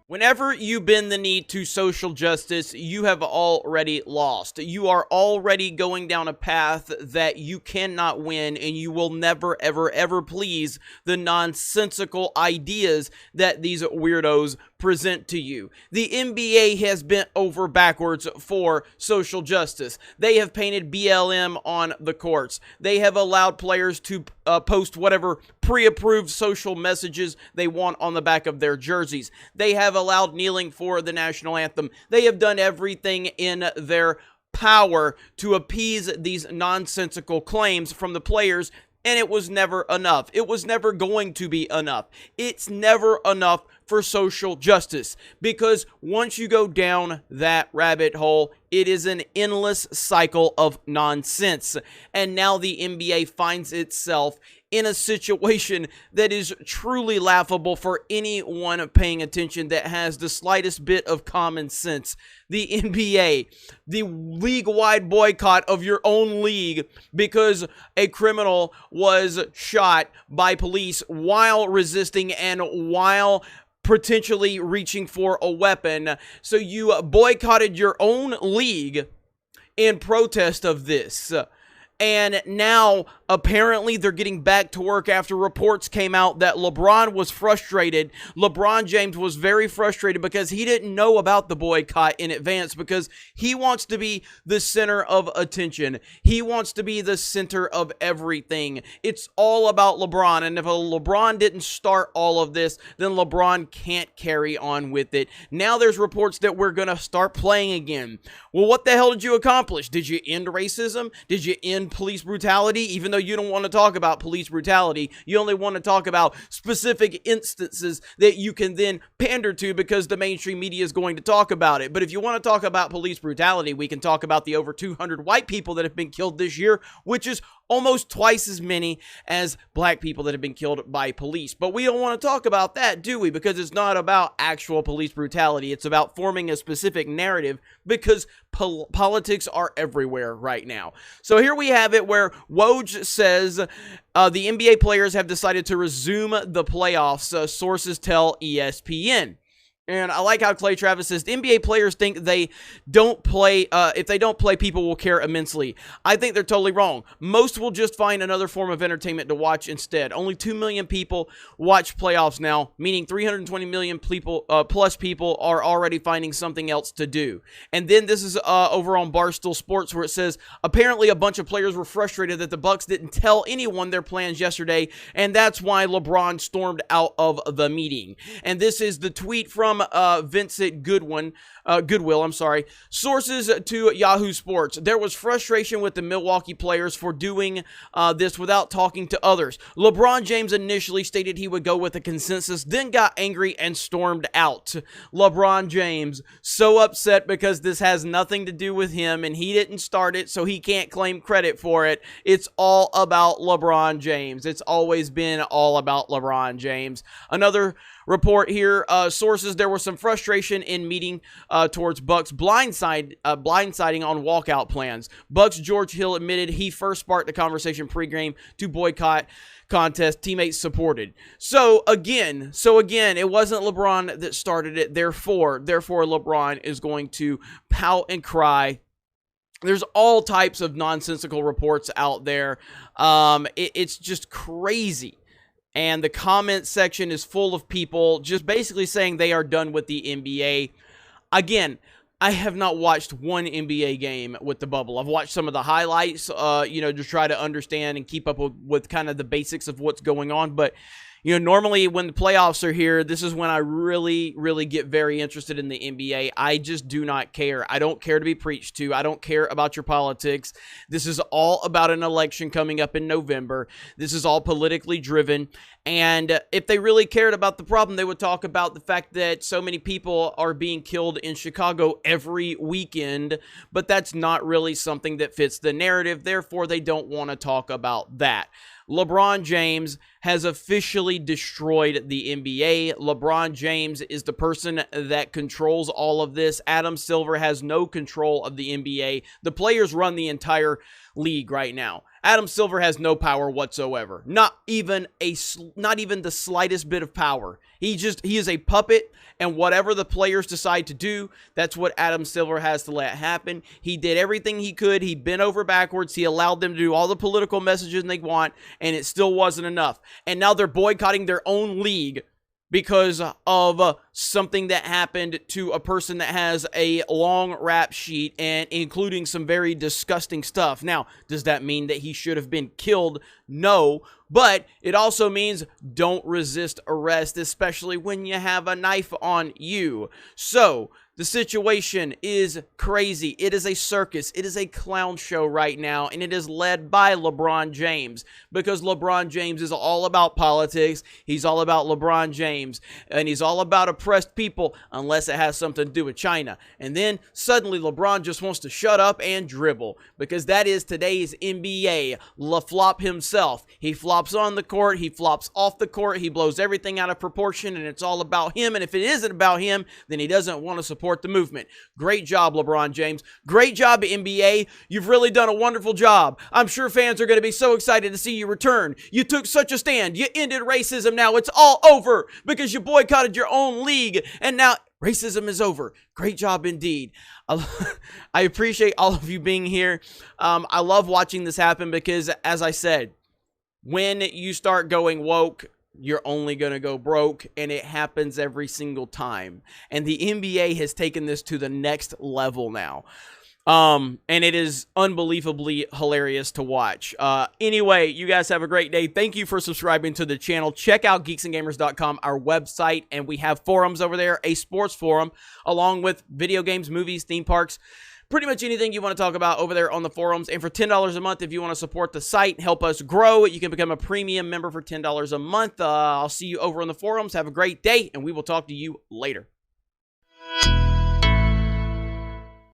Whenever you bend the knee to social justice, you have already lost. You are already going down a path that you cannot win, and you will never, ever, ever please the nonsensical ideas that these weirdos present to you. The NBA has bent over backwards for social justice. They have painted BLM on the courts. They have allowed players to post whatever pre-approved social messages they want on the back of their jerseys. They have allowed kneeling for the national anthem. They have done everything in their power to appease these nonsensical claims from the players, and it was never enough. It was never going to be enough. It's never enough for social justice, because once you go down that rabbit hole, it is an endless cycle of nonsense. And now the NBA finds itself in a situation that is truly laughable for anyone paying attention that has the slightest bit of common sense. The NBA, the league-wide boycott of your own league because a criminal was shot by police while resisting and while potentially reaching for a weapon. So you boycotted your own league in protest of this. And now, apparently, they're getting back to work after reports came out that LeBron was frustrated. LeBron James was very frustrated because he didn't know about the boycott in advance, because he wants to be the center of attention. He wants to be the center of everything. It's all about LeBron, and if LeBron didn't start all of this, then LeBron can't carry on with it. Now there's reports that we're going to start playing again. Well, what the hell did you accomplish? Did you end racism? Did you end police brutality? Even though you don't want to talk about police brutality, you only want to talk about specific instances that you can then pander to because the mainstream media is going to talk about it. But if you want to talk about police brutality, we can talk about the over 200 white people that have been killed this year, which is almost twice as many as black people that have been killed by police. But we don't want to talk about that, do we? Because it's not about actual police brutality. It's about forming a specific narrative, because politics are everywhere right now. So here we have it where Woj says the NBA players have decided to resume the playoffs, sources tell ESPN. And I like how Clay Travis says, the NBA players think they don't play, if they don't play, people will care immensely. I think they're totally wrong. Most will just find another form of entertainment to watch instead. Only 2 million people watch playoffs now, meaning 320 million people, plus people are already finding something else to do. And then this is over on Barstool Sports, where it says, apparently a bunch of players were frustrated that the Bucks didn't tell anyone their plans yesterday, and that's why LeBron stormed out of the meeting. And this is the tweet from Vincent Goodwill. Sources to Yahoo Sports. There was frustration with the Milwaukee players for doing this without talking to others. LeBron James initially stated he would go with a consensus, then got angry and stormed out. LeBron James, so upset because this has nothing to do with him and he didn't start it, so he can't claim credit for it. It's all about LeBron James. It's always been all about LeBron James. Another report here, sources, there was some frustration in meeting towards Bucks blindsiding on walkout plans. Bucks George Hill admitted he first sparked the conversation pregame to boycott contest teammates supported. So again, it wasn't LeBron that started it. Therefore, LeBron is going to pout and cry. There's all types of nonsensical reports out there. It's just crazy. And the comment section is full of people just basically saying they are done with the NBA. Again, I have not watched one NBA game with the bubble. I've watched some of the highlights, to try to understand and keep up with kind of the basics of what's going on. But normally when the playoffs are here, this is when I really, really get very interested in the NBA. I just do not care. I don't care to be preached to. I don't care about your politics. This is all about an election coming up in November. This is all politically driven. And if they really cared about the problem, they would talk about the fact that so many people are being killed in Chicago every weekend. But that's not really something that fits the narrative. Therefore, they don't want to talk about that. LeBron James has officially destroyed the NBA. LeBron James is the person that controls all of this. Adam Silver has no control of the NBA. The players run the entire league right now. Adam Silver has no power whatsoever. Not even the slightest bit of power. He is a puppet, and whatever the players decide to do, that's what Adam Silver has to let happen. He did everything he could. He bent over backwards. He allowed them to do all the political messages they want, and it still wasn't enough. And now they're boycotting their own league because of something that happened to a person that has a long rap sheet and including some very disgusting stuff. Now, does that mean that he should have been killed? No, but it also means don't resist arrest, especially when you have a knife on you. So, the situation is crazy. It is a circus. It is a clown show right now, and it is led by LeBron James because LeBron James is all about politics. He's all about LeBron James, and he's all about oppressed people unless it has something to do with China. And then suddenly LeBron just wants to shut up and dribble because that is today's NBA. LaFlop himself. He flops on the court. He flops off the court. He blows everything out of proportion, and it's all about him. And if it isn't about him, then he doesn't want to support the movement. Great job, LeBron James. Great job, NBA. You've really done a wonderful job. I'm sure fans are going to be so excited to see you return. You took such a stand. You ended racism. Now it's all over because you boycotted your own league, and now racism is over. Great job indeed. I appreciate all of you being here. I love watching this happen because, as I said, when you start going woke, you're only going to go broke, and it happens every single time. And the NBA has taken this to the next level now. And it is unbelievably hilarious to watch. Anyway, you guys have a great day. Thank you for subscribing to the channel. Check out geeksandgamers.com, our website, and we have forums over there, a sports forum, along with video games, movies, theme parks, pretty much anything you want to talk about over there on the forums. And for $10 a month, if you want to support the site, help us grow, you can become a premium member for $10 a month. I'll see you over on the forums. Have a great day, and we will talk to you later.